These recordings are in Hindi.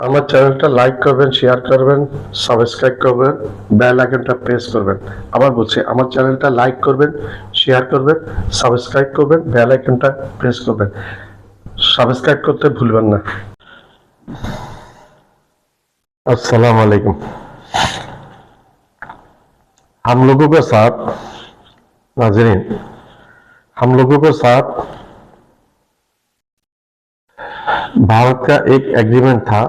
আমার চ্যানেলটা লাইক করবেন, শেয়ার করবেন, সাবস্ক্রাইব করবেন, বেল আইকনটা প্রেস করবেন। আবার বলছি, আমার চ্যানেলটা লাইক করবেন, শেয়ার করবেন, সাবস্ক্রাইব করবেন, বেল আইকনটা প্रेस করবেন। সাবস্ক্রাইব করতে ভুলবেন না। अस्सलाम वालेकुम। हम लोगों के साथ नाजरीन, हम लोगों के साथ भारत का एक एग्रीमेंट था।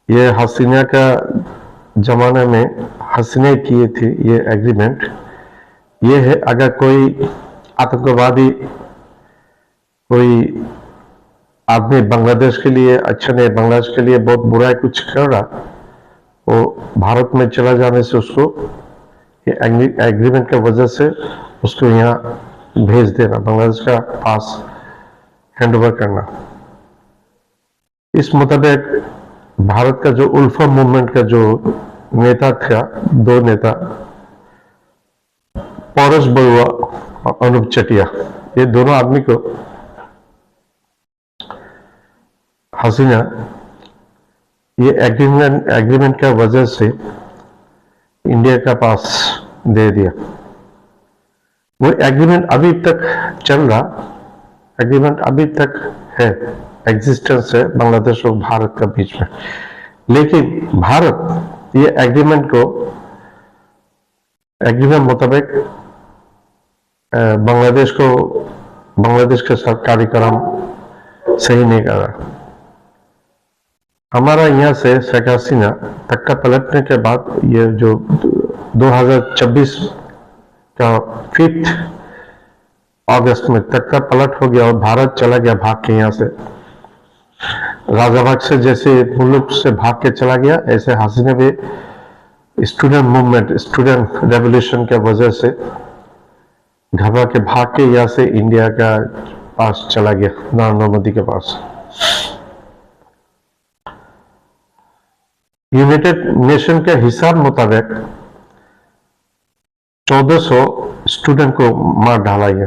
ये हसीना का जमाने में हसीना किए थी ये एग्रीमेंट। ये है, अगर कोई आतंकवादी कोई आदमी बांग्लादेश के लिए अच्छा नहीं, बांग्लादेश के लिए बहुत बुरा है कुछ कर रहा, वो भारत में चला जाने से उसको ये एग्रीमेंट की वजह से उसको यहाँ भेज देना, बांग्लादेश का पास हैंड ओवर करना। इस मुताबिक भारत का जो उल्फा मूवमेंट का जो नेता था, दो नेता पौरस बरुआ और अनूप चटिया, ये दोनों आदमी को हसीना ये एग्रीमेंट का वजह से इंडिया का पास दे दिया। वो एग्रीमेंट अभी तक चल रहा, एग्रीमेंट अभी तक है, एग्जिस्टेंस है बांग्लादेश और भारत का बीच में। लेकिन भारत ये एग्रीमेंट मुताबिक बांग्लादेश के साथ कार्यक्रम सही नहीं कर रहा। हमारा यहाँ से शेख हसीना तख्ता पलटने के बाद ये जो 2026 का 5 अगस्त में तख्ता पलट हो गया और भारत चला गया भाग के, यहाँ से राजाबाग से जैसे मुल्क से भाग के चला गया, ऐसे हसीना भी स्टूडेंट मूवमेंट, स्टूडेंट रेवोल्यूशन के वजह से घबरा के भाग के यहाँ से इंडिया का पास चला गया, नरेंद्र मोदी के पास। यूनाइटेड नेशन के हिसाब मुताबिक 1400 स्टूडेंट को मार डाला ये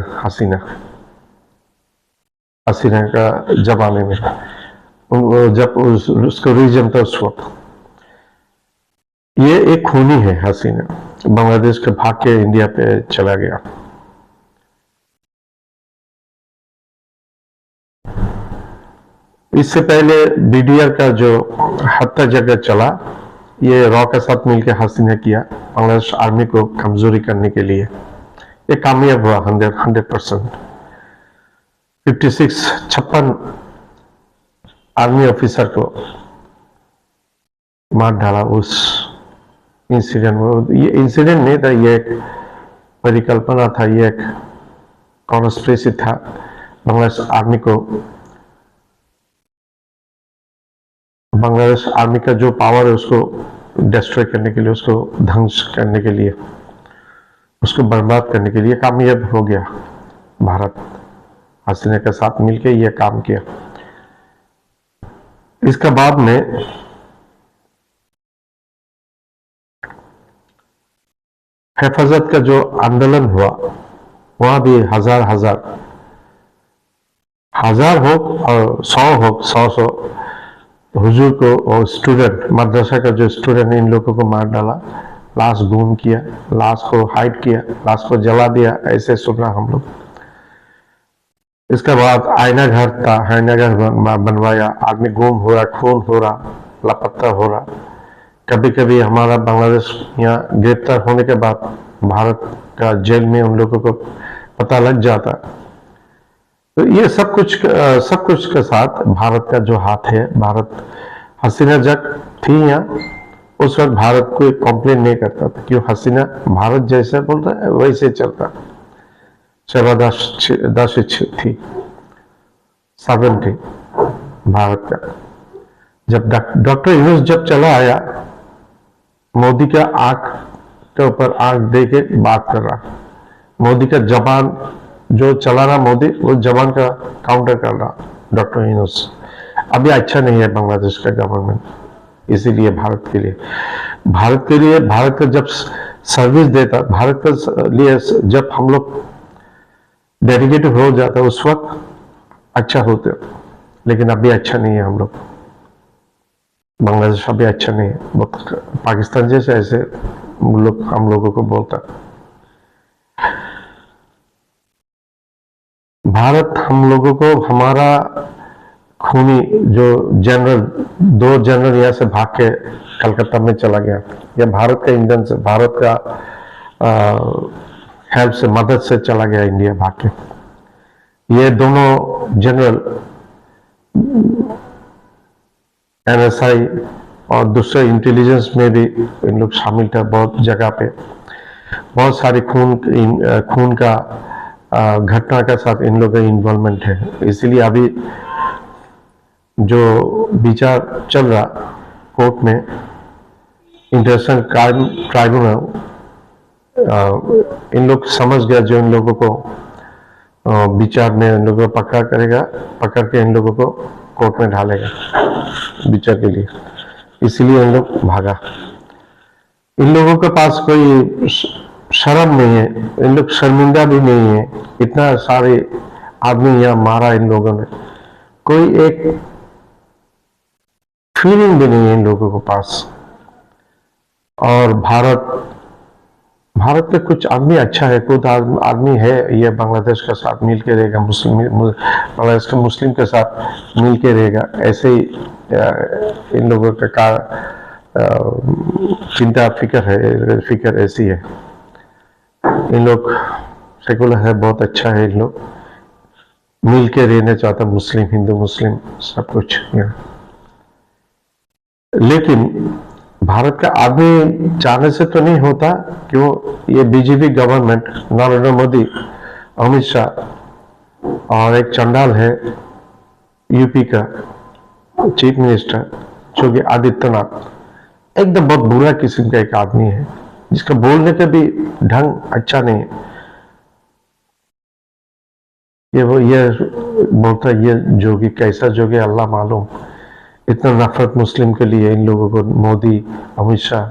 हसीना का जमाने में, जब उसको रीजन था उस वक्त। ये एक खूनी है हसीना, बांग्लादेश के भाग के इंडिया पे चला गया। इससे पहले बीडीआर का जो हत्या जगह चला, ये रॉ के साथ मिलकर हसीना किया बांग्लादेश आर्मी को कमजोरी करने के लिए। ये कामयाब हुआ 100%। 56 आर्मी ऑफिसर को मार डाला उस इंसिडेंट में। ये इंसिडेंट नहीं था, ये एक परिकल्पना था, ये एक कॉन्स्पिरेसी था बांग्लादेश आर्मी को, बांग्लादेश आर्मी का जो पावर है उसको डिस्ट्रॉय करने के लिए, उसको ध्वंस करने के लिए, उसको बर्बाद करने के लिए कामयाब हो गया भारत। हसीना के साथ मिलकर यह काम किया। इसके बाद में हिफाजत का जो आंदोलन हुआ, वहां भी हजार हो और 100 हो, 100 हुजूर को और स्टूडेंट, मदरसा का जो स्टूडेंट इन लोगों को मार डाला, लाश गुम किया, लाश को हाइड किया, लाश को जला दिया, ऐसे सुना हम लोग। इसके बाद आईना घर था, आईना घर बनवाया, आदमी गुम हो रहा, खून हो रहा, लापता हो रहा। कभी कभी हमारा बांग्लादेश यहाँ गिरफ्तार होने के बाद भारत का जेल में उन लोगों को पता लग जाता। तो ये सब कुछ के साथ भारत का जो हाथ है, भारत हसीना जब थी यहाँ उस वक्त भारत को कंप्लेन नहीं करता था, क्यों हसीना भारत जैसे बोल रहा है वैसे चलता। शहबादाश थी, साधन थी भारत का। जब डॉक्टर यूनुस जब चला आया, मोदी का आंख के ऊपर आंख दे के बात कर रहा, मोदी का जबान जो चला रहा, मोदी वो जबान का काउंटर कर रहा डॉक्टर यूनुस। अभी अच्छा नहीं है बांग्लादेश का गवर्नमेंट, इसीलिए भारत का जब सर्विस देता, भारत के लिए जब हम लोग डेडिकेटेड हो जाता, उस वक्त अच्छा होते, लेकिन अभी अच्छा नहीं है हम लोग। बांग्लादेश अभी अच्छा नहीं है, बहुत पाकिस्तान जैसे ऐसे लोग हम लोगों को बोलता। भारत हम लोगों को हमारा खूनी जो जनरल, 2 जनरल यहाँ से भाग के कलकत्ता में चला गया, या भारत का ईंधन से, भारत का हेल्प से, मदद से चला गया इंडिया भाग के। ये दोनों जनरल एनएसआई और दूसरे इंटेलिजेंस में भी इन लोग शामिल थे, बहुत जगह पे बहुत सारे खून का घटना के साथ इन लोगों का इन्वॉल्वमेंट है। इसीलिए अभी जो विचार चल रहा कोर्ट में, इंटरनेशनल क्राइम ट्राइब्यूनल, इन लोग समझ गया, जो इन लोगों को विचार में इन लोगों को पकड़ के इन लोगों को कोर्ट में ढालेगा विचार के लिए। इसीलिए इन लोग भागा। इन लोगों के पास कोई शर्म नहीं है, इन लोग शर्मिंदा भी नहीं है, इतना सारे आदमी यहाँ मारा इन लोगों ने, कोई एक फीलिंग भी नहीं है इन लोगों के पास। और भारत में कुछ आदमी अच्छा है, कुछ आदमी है ये बांग्लादेश के साथ मिल के रहेगा, बांग्लादेश के मुस्लिम के साथ मिल के रहेगा, ऐसे ही इन लोगों का चिंता फिक्र ऐसी है। इन लोग सेकुलर है, बहुत अच्छा है, इन लोग मिल के रहना चाहता, मुस्लिम हिंदू मुस्लिम सब कुछ यहाँ। लेकिन भारत का आदमी चाहने से तो नहीं होता, क्यों? ये बीजेपी गवर्नमेंट, नरेंद्र मोदी, अमित शाह और एक चंडाल है यूपी का चीफ मिनिस्टर योगी आदित्यनाथ, एकदम बहुत बुरा किस्म का एक आदमी है, जिसका बोलने का भी ढंग अच्छा नहीं है। ये बोलता है, ये जोगी कैसा जोगी अल्लाह मालूम, इतना नफरत मुस्लिम के लिए इन लोगों को, मोदी, अमित शाह,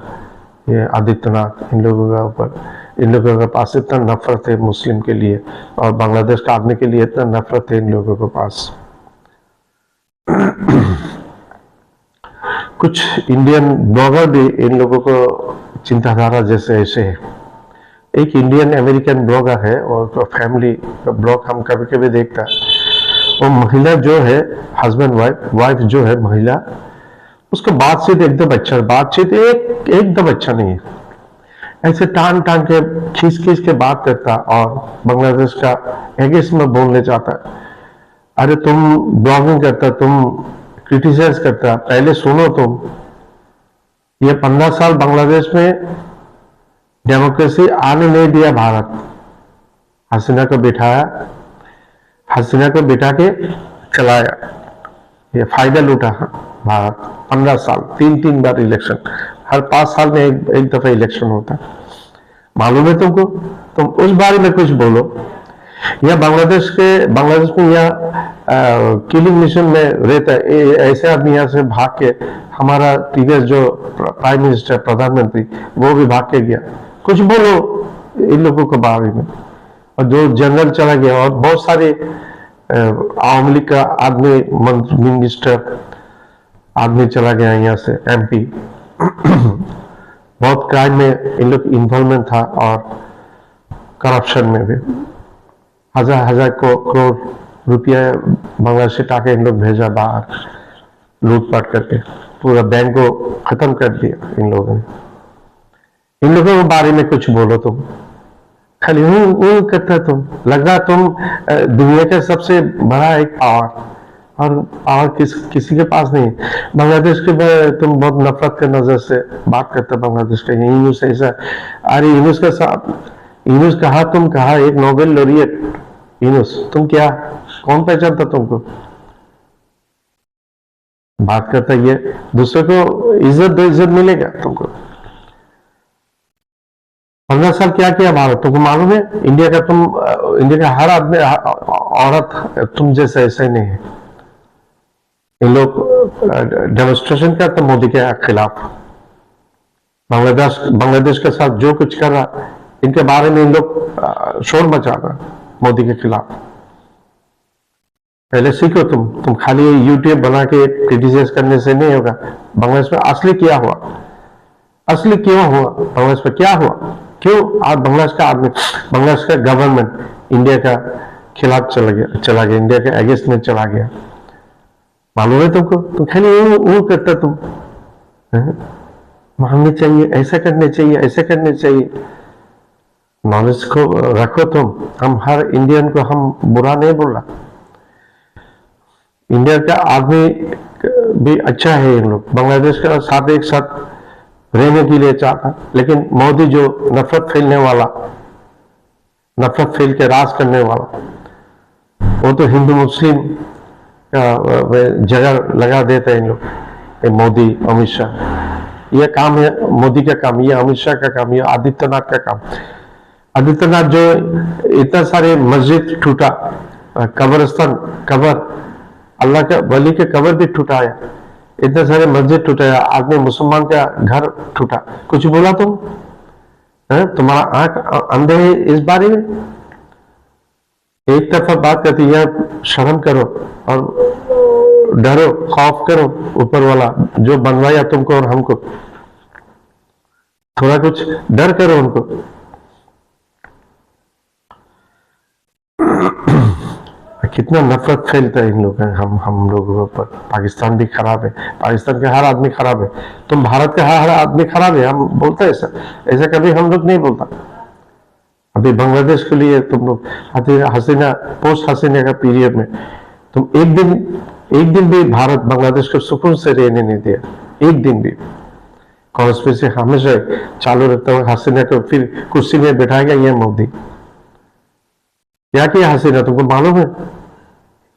ये आदित्यनाथ, इन लोगों का ऊपर, इन लोगों के पास इतना नफरत है मुस्लिम के लिए, और बांग्लादेश का आदमी के लिए इतना नफरत है इन लोगों के पास। कुछ इंडियन ब्लॉगर भी इन लोगों को चिंताधारा जैसे ऐसे है। एक इंडियन अमेरिकन ब्लॉगर है, और तो फैमिली ब्लॉग हम कभी कभी देखता है, वो महिला जो है, हस्बैंड वाइफ जो है महिला, उसका बातचीत एकदम अच्छा, बातचीत एकदम अच्छा नहीं है, ऐसे टांग के खींच के बात करता, और बांग्लादेश का अगेंस्ट में बोलने चाहता। अरे तुम ब्लॉगिंग करता, तुम क्रिटिसाइज करता, पहले सुनो तुम। ये 15 साल बांग्लादेश में डेमोक्रेसी आने नहीं दिया भारत, हसीना को बिठाया, हसीना को बिठा के चलाया, ये फायदा लूटा भारत। 15 साल, 3 बार इलेक्शन, हर 5 साल में एक दफा इलेक्शन होता, मालूम है तुमको? तुम उस बारे में कुछ बोलो। या बांग्लादेश में यहाँ किलिंग मिशन में रहता है, ऐसे आदमी यहाँ से भाग के, हमारा प्रीवियस जो प्राइम मिनिस्टर, प्रधानमंत्री, वो भी भाग के गया, कुछ बोलो इन लोगों के बारे में। और जो जनरल चला गया, और बहुत सारे आवामी लीग का आदमी, मिनिस्टर आदमी चला गया यहाँ से, एमपी। बहुत क्राइम में इन लोग इन्वॉल्वमेंट था, और करप्शन में भी हजार करोड़ रुपया बांग्लादेश से टाके इन लोग भेजा बाहर, लूटपाट करके पूरा बैंक को खत्म कर दिया इन लोगों ने। इन लोगों के बारे में कुछ बोलो तुम, खाली वो करता तुम, लग रहा तुम दुनिया का सबसे बड़ा एक पावर, और पावर किसी के पास नहीं। बांग्लादेश के तुम बहुत नफरत के नजर से बात करते बांग्लादेश का, यूनुस ऐसा, अरे यूनुस का साथ, यूनुस कहा, तुम कहा एक नोबेल लॉरिएट यूनुस, तुम क्या, कौन पहचानता तुमको? बात करता, ये दूसरे को इज्जत दो, इज्जत मिलेगा तुमको। 15 साल क्या किया भारत, तुमको मालूम है? इंडिया का हर आदमी, औरत तुम जैसे ऐसे नहीं है। इन लोग डेमोन्स्ट्रेशन करते मोदी के खिलाफ, बांग्लादेश के साथ जो कुछ कर रहा, इनके बारे में इन लोग शोर मचा रहा मोदी के खिलाफ। पहले सीखो तुम खाली यूट्यूब बना के क्रिटिसाइज करने से नहीं होगा। बांग्लादेश में असली क्या हुआ, असली क्यों हुआ, बांग्लादेश में क्या हुआ, क्यों आज बांग्लादेश का आदमी, बांग्लादेश का गवर्नमेंट इंडिया का खिलाफ चला गया, इंडिया के अगेंस्ट में चला गया, मालूम है तुमको? तुम खाली वो करता तुम मानने चाहिए, ऐसा करने चाहिए, ऐसे करने चाहिए। नॉलेज को रखो तुम। हम हर इंडियन को हम बुरा नहीं बोल रहा, इंडिया का आदमी भी अच्छा है, इन लोग बांग्लादेश का साथ एक साथ रहने के लिए चाहता, लेकिन मोदी जो नफरत फैलने वाला, नफरत फैल के राज करने वाला, वो तो हिंदू मुस्लिम का जगह लगा देते हैं इन लोग। मोदी अमित शाह, यह काम है मोदी का काम, यह अमित शाह का काम, यह आदित्यनाथ का काम। आदित्यनाथ जो इतना सारे मस्जिद टूटा, कब्रिस्तान, कबर, अल्लाह का वली के कबर भी टूटाया, इतने सारे मस्जिद टूटाया, आदमी मुसलमान का घर टूटा, कुछ बोला तुम? तुम्हारा आंख अंधे है इस बारे में? एक तरफा बात करती है, शर्म करो और डरो, खौफ करो ऊपर वाला जो बनवाया तुमको और हमको, थोड़ा कुछ डर करो उनको। कितना नफरत फैलता है इन लोग हम लोगों के ऊपर। पाकिस्तान भी खराब है, पाकिस्तान का हर आदमी खराब है, तुम भारत का हर आदमी खराब है, हम बोलते हैं ऐसा, ऐसा कभी हम लोग नहीं बोलता। अभी बांग्लादेश के लिए तुम लोग हसीना, पोस्ट हसीना का पीरियड में तुम एक दिन भी भारत बांग्लादेश को सुकून से रहने नहीं दिया, एक दिन भी। कॉन्स्पिरेसी हमेशा चालू रहता हुआ, हसीना को फिर कुर्सी में बैठाएगा ये मोदी। क्या किया हसीना तुमको मालूम है?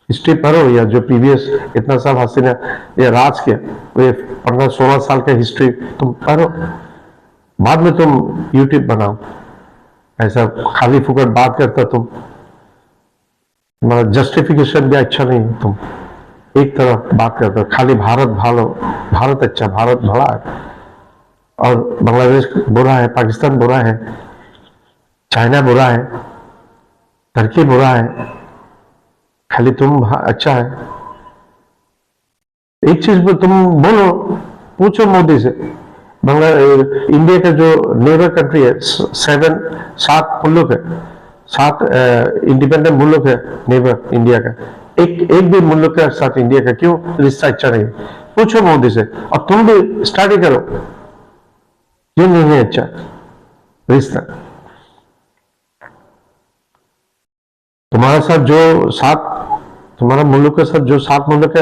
हिस्ट्री पढ़ो, या जो प्रीवियस इतना साल हसीना या राज किया, वो 15-16 साल का हिस्ट्री तुम पढ़ो, बाद में तुम यूट्यूब बनाओ। ऐसा खाली फुकट बात करता तुम, तुम्हारा जस्टिफिकेशन भी अच्छा नहीं है, तुम एक तरफ बात करते हो, खाली भारत भालो, भारत अच्छा, भारत भला है और बांग्लादेश बुरा है, पाकिस्तान बुरा है, चाइना बुरा है, टर्की बुरा है, खाली तुम अच्छा है। एक चीज पर तुम बोलो, पूछो मोदी से, इंडिया का जो नेबर कंट्री है, 7 मुल्क है, 7 इंडिपेंडेंट मुल्क है नेबर इंडिया का, एक भी मुल्क के साथ इंडिया का क्यों रिश्ता अच्छा नहीं? पूछो मोदी से, और तुम भी स्टडी करो क्यों नहीं है अच्छा रिश्ता। तुम्हारे साथ जो 7 तुम्हारा मुल्क के साथ जो 7 मुल्क का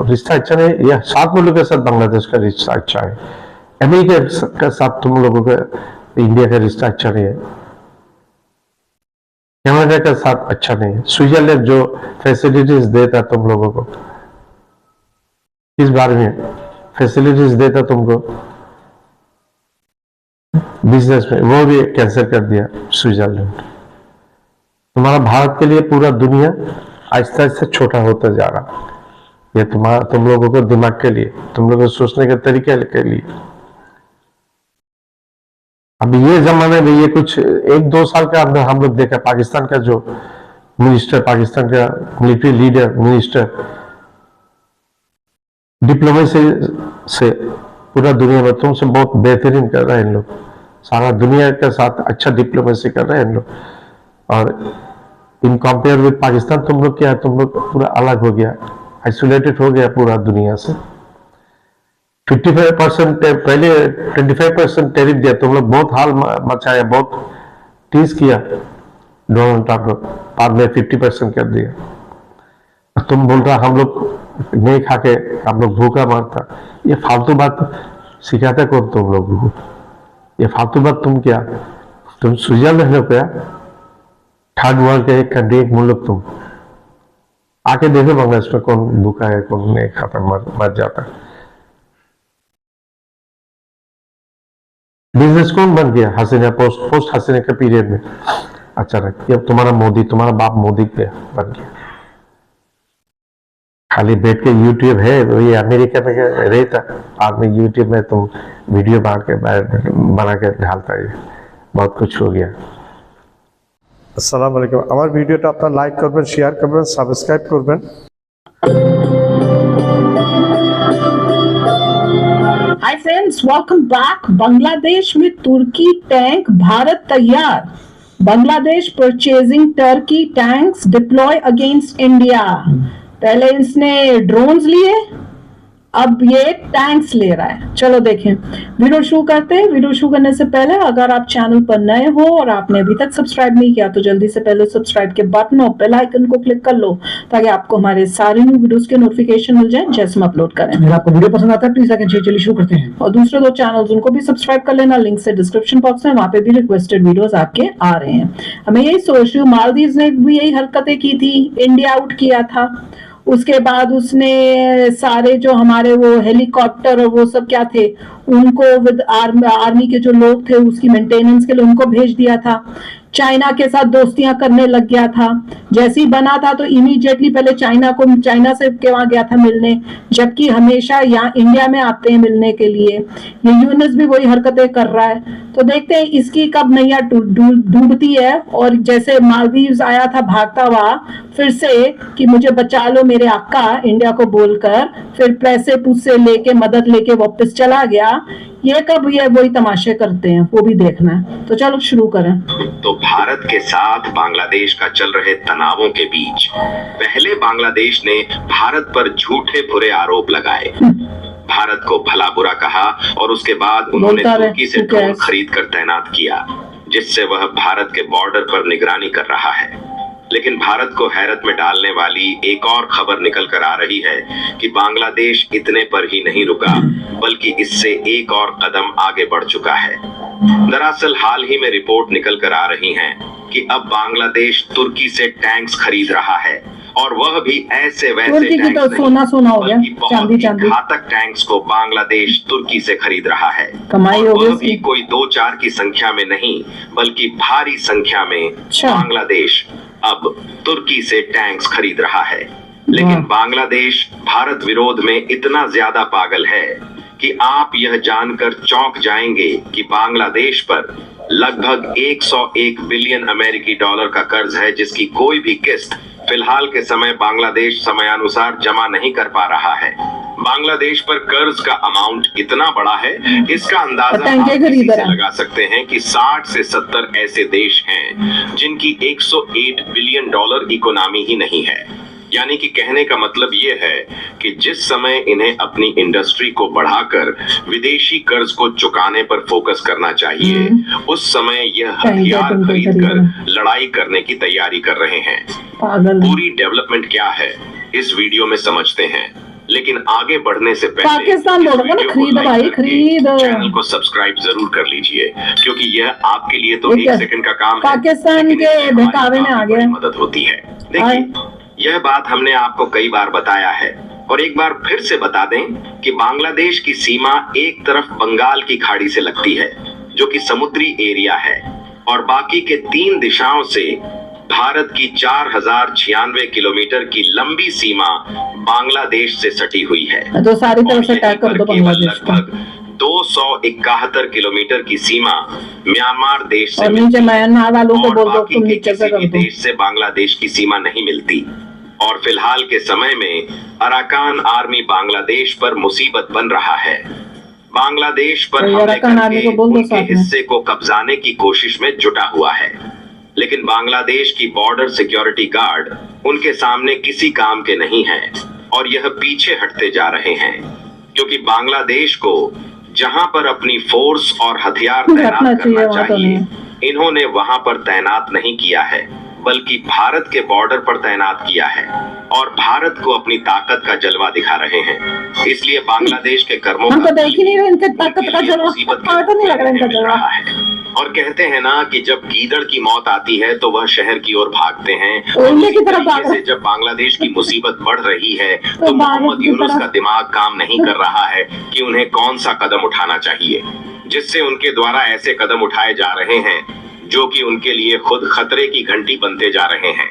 रिश्ता अच्छा नहीं, या 7 मुल्क के साथ बांग्लादेश का रिश्ता अच्छा है, अमेरिका के साथ तुम लोगों का इंडिया का रिश्ता अच्छा नहीं है, कनाडा के साथ अच्छा नहीं है, स्विट्जरलैंड जो फैसिलिटीज देता तुम लोगों को, इस बारे में फैसिलिटीज देता तुमको बिजनेस में, वो भी कैंसिल कर दिया स्विट्जरलैंड। तुम्हारा भारत के लिए पूरा दुनिया आहिस्ता आहिस्ता छोटा होता जा रहा, ये तुम लोगों को दिमाग के लिए, तुम लोगों को सोचने के तरीके के लिए। अब ये जमाने में ये कुछ 1-2 साल का अंदर हम लोग देखा, पाकिस्तान का जो मिनिस्टर, पाकिस्तान का मिलिट्री लीडर मिनिस्टर, डिप्लोमेसी से पूरा दुनिया में तुमसे बहुत बेहतरीन कर रहे हैं इन लोग, सारा दुनिया के साथ अच्छा डिप्लोमेसी कर रहे हैं इन लोग। और इन कंपेयर विद पाकिस्तान तुम लोग क्या है, तुम लोग पूरा अलग हो गया, आइसोलेटेड हो गया पूरा दुनिया से। 55% पहले 25% टैरिफ दिया, तुम लोग बहुत हाल मचाया, बहुत टीज किया डोनाल्ड ट्रंप को, बाद में 50% कर दिया। तुम बोल रहा हम लोग नहीं खा के हम लोग भूखा मारता, ये फालतू बात सिखाते कौन तुम लोगों को? ये फालतू बात तुम क्या, तुम स्विट्जरलैंड हो क्या? थर्ड वर्ल्ड का एक कंट्री, एक मुल्क, तुम आके देखो बांग्लादेश में कौन भूखा है, कौन नहीं खाता, मर जाता। बिजनेस कौन बन गया हसीना, पोस्ट हसीना के पीरियड में अचानक? ये तुम्हारा मोदी, तुम्हारा बाप मोदी पे बन गया। खाली बैठ के यूट्यूब है, ये अमेरिका में रहता आदमी, यूट्यूब में तुम वीडियो बना के ढालता है, बहुत कुछ हो गया। আসসালামু আলাইকুম। আমার ভিডিওটা আপনারা লাইক করবেন, শেয়ার করবেন, সাবস্ক্রাইব করবেন। Hi friends, welcome back. Bangladesh में तुर्की टैंक, भारत तैयार। Bangladesh purchasing Turkey tanks deploy against India. पहले इसने ड्रोन्स लिए, अब ये टैंक्स ले रहा है। चलो देखें, वीडियो शुरू करते हैं। वीडियो शुरू करने से पहले अगर आप चैनल पर नए हो और आपने अभी तक सब्सक्राइब नहीं किया तो जल्दी से पहले सब्सक्राइब के बटन और बेल आइकन को क्लिक कर लो ताकि आपको हमारे सारे न्यू वीडियोस के नोटिफिकेशन मिल जाए जैसे हम अपलोड करें। अगर आपको वीडियो पसंद आता है प्लीज लाइक एंड शेयर। चलिए शुरू करते हैं। और दूसरे दो चैनल्स उनको भी सब्सक्राइब कर लेना, लिंक से डिस्क्रिप्शन बॉक्स में, वहां पे भी रिक्वेस्टेड वीडियोस आपके आ रहे हैं। हमें यही सोच रही हूँ, मालदीव ने भी यही हरकतें की थी, इंडिया आउट किया था। उसके बाद उसने सारे जो हमारे वो हेलीकॉप्टर और वो सब क्या थे उनको विद आर्मी के जो लोग थे उसकी मेंटेनेंस के लिए उनको भेज दिया था। चाइना के साथ दोस्तियां करने लग गया था। जैसे ही बना था तो इमीडिएटली पहले चाइना से के वहां गया था मिलने, जबकि हमेशा यहाँ इंडिया में आते हैं मिलने के लिए। ये यूनिस भी वही हरकतें कर रहा है। तो देखते हैं इसकी कब नैया डूबती है। और जैसे मालदीव्स आया था भागता हुआ फिर से कि मुझे बचा लो मेरे आका, इंडिया को बोलकर, फिर पैसे पूसे लेके मदद लेके वापस चला गया। ये कब ये वही तमाशे करते हैं वो भी देखना है। तो चलो शुरू करें। तो भारत के साथ बांग्लादेश का चल रहे तनावों के बीच पहले बांग्लादेश ने भारत पर झूठे बुरे आरोप लगाए, भारत को भला बुरा कहा और उसके बाद उन्होंने तुर्की से ड्रोन खरीद कर तैनात किया जिससे वह भारत के बॉर्डर पर निगरानी कर रहा है। लेकिन भारत को हैरत में डालने वाली एक और खबर निकल कर आ रही है कि बांग्लादेश इतने पर ही नहीं रुका बल्कि इससे एक और कदम आगे बढ़ चुका है। दरअसल हाल ही में रिपोर्ट निकल कर आ रही है कि अब बांग्लादेश तुर्की से टैंक्स खरीद रहा है और वह भी ऐसे वैसे टैंक्स तो सोना हो गया, चांदी घातक टैंक्स को बांग्लादेश तुर्की से खरीद रहा है। कमाई हो वह भी कोई 2-4 की संख्या में नहीं बल्कि भारी संख्या में बांग्लादेश अब तुर्की से टैंक्स खरीद रहा है। लेकिन बांग्लादेश भारत विरोध में इतना ज्यादा पागल है कि आप यह जानकर चौंक जाएंगे कि बांग्लादेश पर लगभग 101 बिलियन अमेरिकी डॉलर का कर्ज है जिसकी कोई भी किस्त फिलहाल के समय बांग्लादेश समयानुसार जमा नहीं कर पा रहा है। बांग्लादेश पर कर्ज का अमाउंट इतना बड़ा है, इसका अंदाजा आप इसी से लगा सकते हैं कि 60 से 70 ऐसे देश हैं जिनकी 108 बिलियन डॉलर इकोनॉमी ही नहीं है। यानी कि कहने का मतलब ये है कि जिस समय इन्हें अपनी इंडस्ट्री को बढ़ाकर विदेशी कर्ज को चुकाने पर फोकस करना चाहिए, उस समय यह हथियार खरीदकर लड़ाई करने की तैयारी कर रहे हैं। पूरी डेवलपमेंट क्या है इस वीडियो में समझते हैं, लेकिन आगे बढ़ने से पहले पाकिस्तान चैनल को सब्सक्राइब जरूर कर लीजिए क्योंकि यह आपके लिए तो 1 सेकंड का काम है, पाकिस्तान के बहकावे में आ गया मदद होती है। देखिए, यह बात हमने आपको कई बार बताया है और एक बार फिर से बता दें कि बांग्लादेश की सीमा एक तरफ बंगाल की खाड़ी से लगती है जो कि समुद्री एरिया है और बाकी के 3 दिशाओं से भारत की 4096 किलोमीटर की लंबी सीमा बांग्लादेश से सटी हुई है। तो सारी तरफ से अटैक कर दो बांग्लादेश को। 271 किलोमीटर की सीमा म्यांमार देश से और नीचे म्यांमार वालों को बोल दो तुम नीचे से कर दो। देश से बांग्लादेश की सीमा नहीं मिलती और फिलहाल के समय में अराकान आर्मी बांग्लादेश पर मुसीबत बन रहा है। बांग्लादेश पर हमले करके उनके हिस्से को कब्जाने की कोशिश में जुटा हुआ है, लेकिन बांग्लादेश की बॉर्डर सिक्योरिटी गार्ड उनके सामने किसी काम के नहीं है और यह पीछे हटते जा रहे हैं क्योंकि बांग्लादेश को जहां पर अपनी फोर्स और हथियार तैनात करना चाहिए इन्होंने वहां पर तैनात नहीं किया है बल्कि भारत के बॉर्डर पर तैनात किया है और भारत को अपनी ताकत का जलवा दिखा रहे हैं। इसलिए बांग्लादेश के कर्मों का देख ही नहीं रहे इनके ताकत का जलवा, तो नहीं लग रहा इनका जलवा है। और कहते हैं ना कि जब गीदड़ की मौत आती है तो वह शहर की ओर भागते हैं। की तरफ से जब बांग्लादेश की मुसीबत बढ़ रही है तो मोहम्मद यूनुस का दिमाग काम नहीं कर रहा है कि उन्हें कौन सा कदम उठाना चाहिए, जिससे उनके द्वारा ऐसे कदम उठाए जा रहे हैं जो कि उनके लिए खुद खतरे की घंटी बनते जा रहे हैं।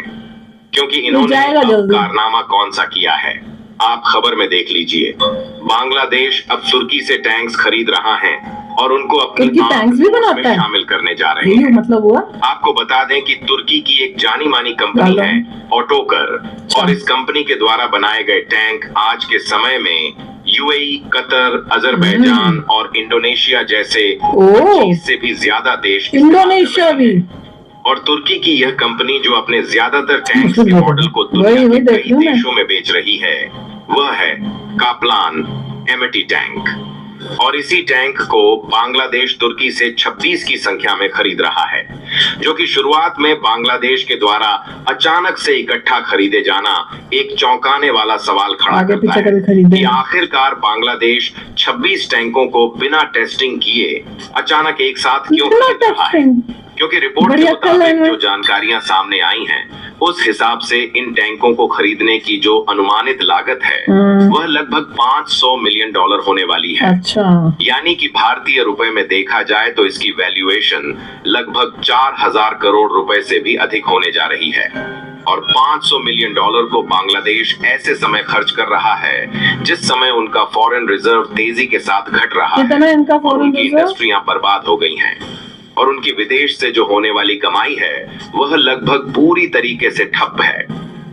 क्योंकि इन्होंने कारनामा कौन सा किया है आप खबर में देख लीजिए। बांग्लादेश अब तुर्की से टैंक्स खरीद रहा है और उनको अपनी तुर्की टैंक्स भी बनाता में है, शामिल करने जा रहे यही हैं। मतलब हुआ। आपको बता दें कि तुर्की की एक जानी मानी कंपनी है ऑटोकर, और इस कंपनी के द्वारा बनाए गए टैंक आज के समय में यूएई, कतर, अजरबैजान और इंडोनेशिया जैसे 25 से भी ज्यादा देश इंडोनेशिया भी। और तुर्की की यह कंपनी जो अपने ज्यादातर टैंक्स के मॉडल को दुनिया के कई देशों में बेच रही है, वह है काप्लान एमटी टैंक। और इसी टैंक को बांग्लादेश तुर्की से 26 की संख्या में खरीद रहा है, जो कि शुरुआत में बांग्लादेश के द्वारा अचानक से इकट्ठा खरीदे जाना एक चौंकाने वाला सवाल खड़ा करता है कि आखिरकार बांग्लादेश 26 टैंकों को बिना टेस्टिंग किए अचानक एक साथ क्यों खरीद रहा है। क्योंकि रिपोर्ट के मुताबिक जो जानकारियां सामने आई हैं, उस हिसाब से इन टैंकों को खरीदने की जो अनुमानित लागत है वह लगभग $500 मिलियन होने वाली है। अच्छा। यानी कि भारतीय रुपए में देखा जाए तो इसकी वैल्यूएशन लगभग 4000 करोड़ रुपए से भी अधिक होने जा रही है। और $500 मिलियन को बांग्लादेश ऐसे समय खर्च कर रहा है जिस समय उनका फॉरेन रिजर्व तेजी के साथ घट रहा है, उनकी इंडस्ट्रियां बर्बाद हो गई हैं और उनकी विदेश से जो होने वाली कमाई है वह लगभग पूरी तरीके से ठप है।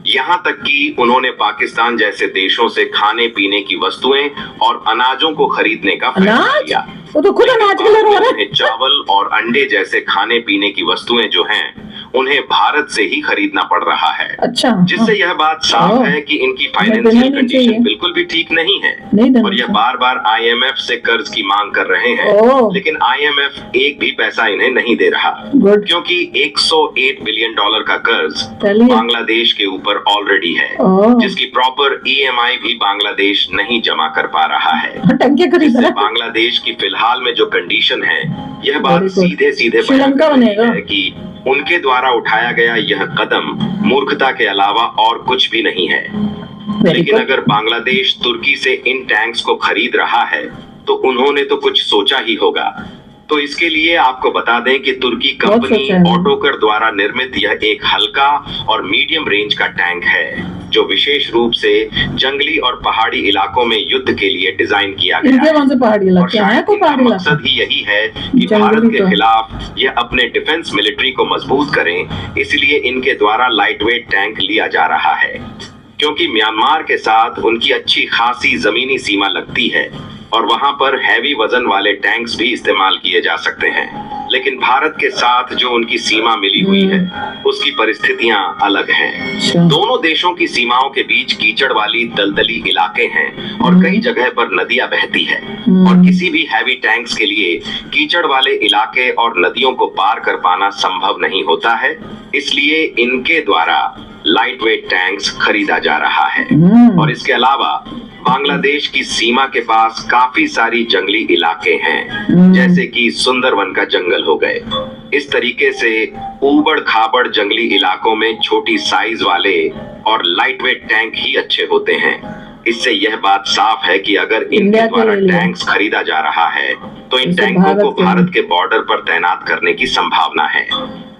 यहाँ तक कि उन्होंने पाकिस्तान जैसे देशों से खाने पीने की वस्तुएं और अनाजों को खरीदने का फैसला किया। वो तो खुद अनाज के लिए रो रहा है। चावल और अंडे जैसे खाने पीने की वस्तुएं जो हैं उन्हें भारत से ही खरीदना पड़ रहा है। अच्छा। जिससे यह बात साफ है कि इनकी फाइनेंशियल कंडीशन बिल्कुल भी ठीक नहीं है और यह बार बार IMF से कर्ज की मांग कर रहे हैं, लेकिन IMF एक भी पैसा इन्हें नहीं दे रहा, क्योंकि $108 बिलियन का कर्ज बांग्लादेश के ऊपर ऑलरेडी है, जिसकी प्रॉपर EMI भी बांग्लादेश नहीं जमा कर पा रहा है। जिससे बांग्लादेश की फिलहाल में जो कंडीशन है, यह बात सीधे सीधे है कि उनके द्वारा उठाया गया यह कदम मूर्खता के अलावा और कुछ भी नहीं है। लेकिन अगर बांग्लादेश तुर्की से इन टैंक्स को खरीद रहा है तो उन्होंने तो कुछ सोचा ही होगा। तो इसके लिए आपको बता दें कि तुर्की कंपनी ऑटोकर द्वारा निर्मित यह एक हल्का और मीडियम रेंज का टैंक है, जो विशेष रूप से जंगली और पहाड़ी इलाकों में युद्ध के लिए डिजाइन किया गया है। और शायद इनका मकसद ही यही है कि भारत के खिलाफ यह अपने डिफेंस मिलिट्री को मजबूत करें, इसलिए इनके द्वारा लाइटवेट टैंक लिया जा रहा है। क्योंकि म्यांमार के साथ उनकी अच्छी खासी जमीनी सीमा लगती है और वहां पर हैवी वजन वाले टैंक्स भी इस्तेमाल किए जा सकते हैं, लेकिन भारत के साथ जो उनकी सीमा मिली हुई है उसकी परिस्थितियां अलग हैं। दोनों देशों की सीमाओं के बीच कीचड़ वाली दलदली इलाके हैं और कई जगह पर नदियां बहती है और किसी भी हैवी टैंक्स के लिए कीचड़ वाले इलाके और नदियों को पार कर पाना संभव नहीं होता है, इसलिए इनके द्वारा लाइटवेट टैंक्स खरीदा जा रहा है। और इसके अलावा बांग्लादेश की सीमा के पास काफी सारी जंगली इलाके हैं, जैसे कि सुंदरवन का जंगल हो गए। इस तरीके से ऊबड़ खाबड़ जंगली इलाकों में छोटी साइज वाले और लाइटवेट टैंक ही अच्छे होते हैं। इससे यह बात साफ है कि अगर इनके द्वारा टैंक्स खरीदा जा रहा है तो इन टैंकों को भारत के बॉर्डर पर तैनात करने की संभावना है।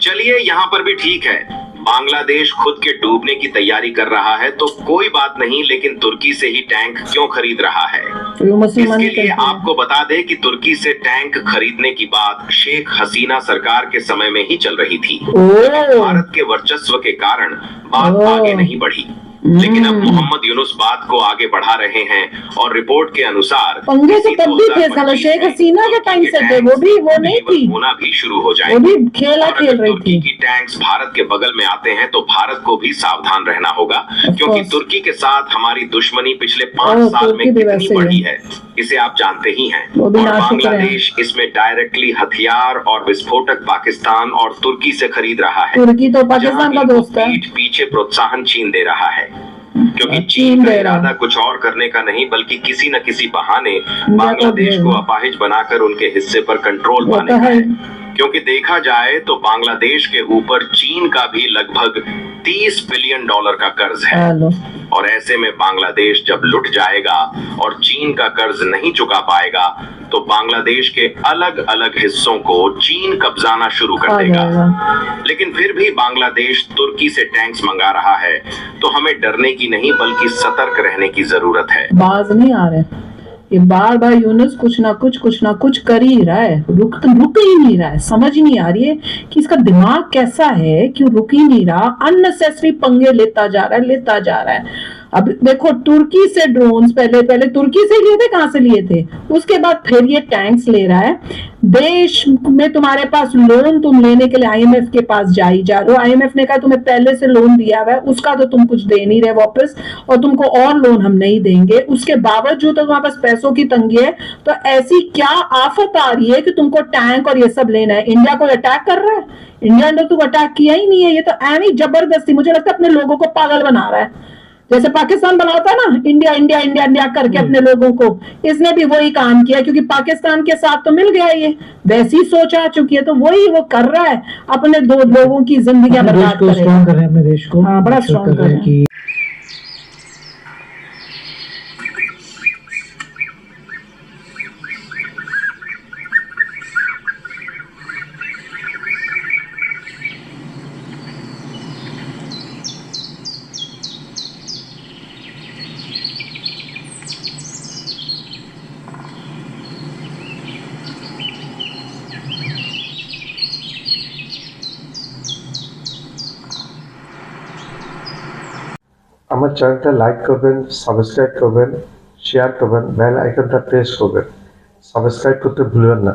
चलिए, यहाँ पर भी ठीक है, बांग्लादेश खुद के डूबने की तैयारी कर रहा है तो कोई बात नहीं, लेकिन तुर्की से ही टैंक क्यों खरीद रहा है? इसके लिए आपको बता दें कि तुर्की से टैंक खरीदने की बात शेख हसीना सरकार के समय में ही चल रही थी। भारत के वर्चस्व के कारण बात आगे नहीं बढ़ी, लेकिन अब मोहम्मद यूनुस बात को आगे बढ़ा रहे हैं और रिपोर्ट के अनुसार पंगे तो तब भी थे, साला शेख हसीना के टाइम से थे, वो नहीं थी, होना भी शुरू हो जाएंगे। वो भी खेला खेल रही तुर्की की टैंक्स भारत के बगल में आते हैं तो भारत को भी सावधान रहना होगा, क्योंकि तुर्की के साथ हमारी दुश्मनी पिछले 5 साल में कितनी बढ़ी है इसे आप जानते ही हैं। और बांग्लादेश इसमें डायरेक्टली हथियार और विस्फोटक पाकिस्तान और तुर्की से खरीद रहा है। तुर्की तो पाकिस्तान का दोस्त है। पीछे प्रोत्साहन चीन दे रहा है, क्योंकि चीन का इरादा कुछ और करने का नहीं बल्कि किसी न किसी बहाने बांग्लादेश को अपाहिज बनाकर उनके हिस्से पर कंट्रोल पाने का है। क्योंकि देखा जाए तो बांग्लादेश के ऊपर चीन का भी लगभग $30 बिलियन का कर्ज है और ऐसे में बांग्लादेश जब लुट जाएगा और चीन का कर्ज नहीं चुका पाएगा तो बांग्लादेश के अलग अलग हिस्सों को चीन कब्जाना शुरू कर देगा। लेकिन फिर भी बांग्लादेश तुर्की से टैंक्स मंगा रहा है तो हमें डरने की नहीं बल्कि सतर्क रहने की जरूरत है। बाज नहीं आ रहे, ये बार बार यूनुस कुछ ना कुछ कर ही रहा है, रुक ही नहीं रहा है। समझ ही नहीं आ रही है कि इसका दिमाग कैसा है, क्यों रुक ही नहीं रहा, अननेसेसरी पंगे लेता जा रहा है। अब देखो, तुर्की से ड्रोन्स पहले तुर्की से लिए थे, कहां से लिए थे, उसके बाद फिर ये टैंक्स ले रहा है। देश में तुम्हारे पास लोन तुम लेने के लिए आईएमएफ के पास जा रहे हो, आईएमएफ ने कहा तुम्हें पहले से लोन दिया हुआ है, उसका तो तुम कुछ दे नहीं रहे वापस, और तुमको और लोन हम नहीं देंगे। उसके बावजूद तो तुम्हारे पास पैसों की तंगी है, तो ऐसी क्या आफत आ रही है कि तुमको टैंक और ये सब लेना है। इंडिया को अटैक कर रहा है, इंडिया ने तो अटैक किया ही नहीं है, ये तो एनी जबरदस्ती, मुझे लगता है अपने लोगों को पागल बना रहा है, जैसे पाकिस्तान बनाता है ना, इंडिया इंडिया इंडिया इंडिया करके अपने लोगों को, इसने भी वही काम किया, क्योंकि पाकिस्तान के साथ तो मिल गया, ये वैसी सोच आ चुकी है, तो वही वो कर रहा है, अपने दो लोगों की जिंदगियां बर्बाद कर रहे हैं, अपने देश को। हाँ, बड़ा स्ट्रॉन्ग कर रहे हैं। আমার চ্যানেলটা লাইক করবেন, সাবস্ক্রাইব করবেন, শেয়ার করবেন, বেল আইকনটা প্রেস করবেন, সাবস্ক্রাইব করতে ভুলবেন না।